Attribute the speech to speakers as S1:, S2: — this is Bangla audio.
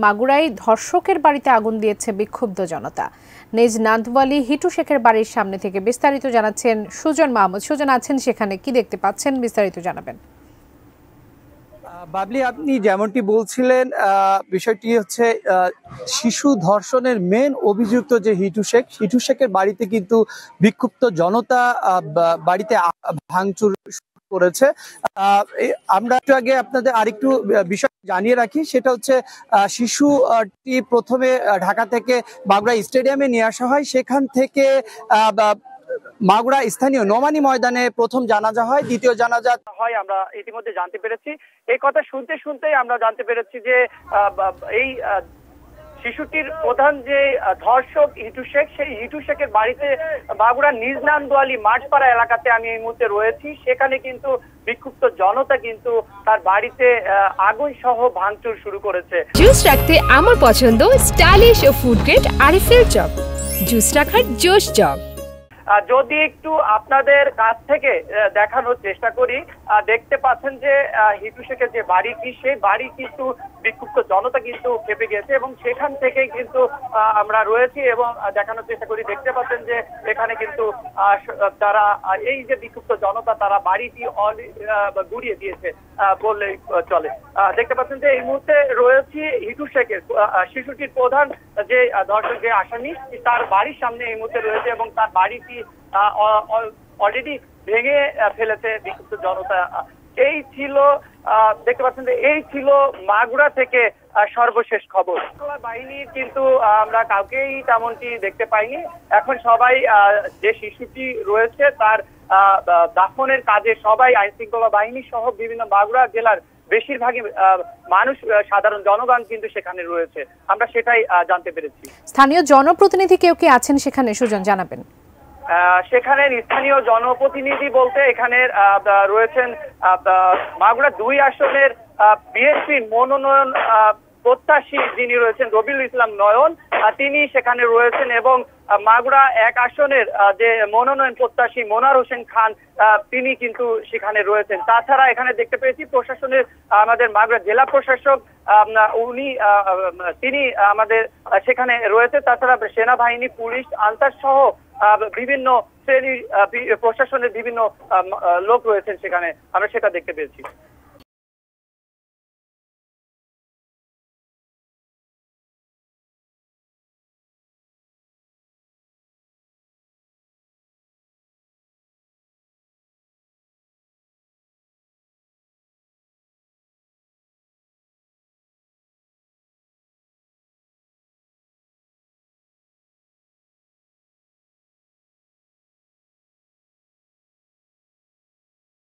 S1: মাগুরায় ধর্ষকের বাড়িতে আগুন দিয়েছে বিক্ষুব্ধ জনতা। নিজ নান্দওয়ালি হিটু শেখের বাড়ির সামনে থেকে বিস্তারিত জানাচ্ছেন সুজন মাহমুদ। সুজন আছেন সেখানে, কি দেখতে পাচ্ছেন বিস্তারিত জানাবেন।
S2: বাবলি, আপনি যেমনটি বলছিলেন, বিষয়টি হচ্ছে শিশু ধর্ষণের মেন অভিযুক্ত যে হিটু শেখের বাড়িতে কিন্তু বিক্ষুব্ধ জনতা বাড়িতে ভাঙচুর করেছে। আমরা একটু আগে আপনাদের আরেকটু বিষয় জানিয়ে রাখি, সেটা হচ্ছে শিশুটি প্রথমে ঢাকা থেকে মাগুরা স্টেডিয়ামে নিয়ে আসা হয়। সেখান থেকে মাগুরা স্থানীয় নোমানী ময়দানে প্রথম জানাজা হয়, দ্বিতীয় জানাজা হয় আমরা ইতিমধ্যে জানতে পেরেছি। এই কথা শুনতে শুনতেই আমরা জানতে পেরেছি যে এই শিশুটির প্রধান যে ধর্ষক হিটু শেখ, সেই হিটু শেখের বাড়িতে মাগুরা নিজ নান্দওয়ালি মাঠপাড়া এলাকাতে আমি এই মুহূর্তে রয়েছি। সেখানে কিন্তু বিক্ষুব্ধ জনতা কিন্তু তার বাড়িতে আগুন সহ ভাঙচুর শুরু করেছে।
S3: জুস রাখতে আমার পছন্দ স্টাইলিশ ও ফুড গ্রেড আরএফএল চপ। জুস রাখার জোশ চপ।
S2: যদি একটু আপনাদের কাছ থেকে দেখানোর চেষ্টা করি, দেখতে পাচ্ছেন যে হিটু শেখের যে বাড়িটি, সেই বাড়ি কিন্তু বিক্ষুব্ধ জনতা কিন্তু খেপে গেছে এবং সেখান থেকেই কিন্তু আমরা রয়েছি এবং দেখানোর চেষ্টা করি। দেখতে পাচ্ছেন যে এখানে কিন্তু তারা এই যে বিক্ষুব্ধ জনতা, তারা বাড়িটি গুড়িয়ে দিয়েছে বললেই চলে। দেখতে পাচ্ছেন যে এই মুহূর্তে রয়েছি হিটু শেখের, শিশুটির প্রধান যে ধর্ষক যে আসামি, তার বাড়ির সামনে এই মুহূর্তে রয়েছে এবং তার বাড়িটি অলরেডি ভেঙে ফেলেছে বিক্ষুব্ধ জনতা। এই ছিল, দেখতে পাচ্ছেন যে এই ছিল মাগুরা থেকে সর্বশেষ খবর। বাহিনীর কিন্তু আমরা কাউকেই তেমনটি দেখতে পাইনি। এখন সবাই যে শিশুটি রয়েছে তার দাফনের কাজে সবাই আইন শৃঙ্খলা বাহিনী সহ বিভিন্ন মাগুরা জেলার বেশিরভাগই মানুষ, সাধারণ জনগণ কিন্তু সেখানে রয়েছে। আমরা সেটাই জানতে পেরেছি।
S1: স্থানীয় জনপ্রতিনিধি কেউ কে আছেন সেখানে, সুজন জানাবেন।
S2: সেখানে স্থানীয় জনপ্রতিনিধি বলতে এখানে রয়েছেন মাগুরা 2 আসনের বিএনপির মনোনয়ন প্রত্যাশী যিনি রয়েছেন রবিউল ইসলাম নয়ন, তিনি সেখানে রয়েছেন এবং মাগুরা 1 আসনের যে মনোনয়ন প্রত্যাশী মনোয়ার হোসেন খান, তিনি কিন্তু সেখানে রয়েছেন। তাছাড়া এখানে দেখতে পেয়েছি প্রশাসনের আমাদের মাগুরা জেলা প্রশাসক তিনি আমাদের সেখানে রয়েছে। তাছাড়া সেনাবাহিনী, পুলিশ, আনসার সহ বিভিন্ন শ্রেণীর প্রশাসনের বিভিন্ন লোক রয়েছেন সেখানে, আমরা সেটা দেখতে পেয়েছি।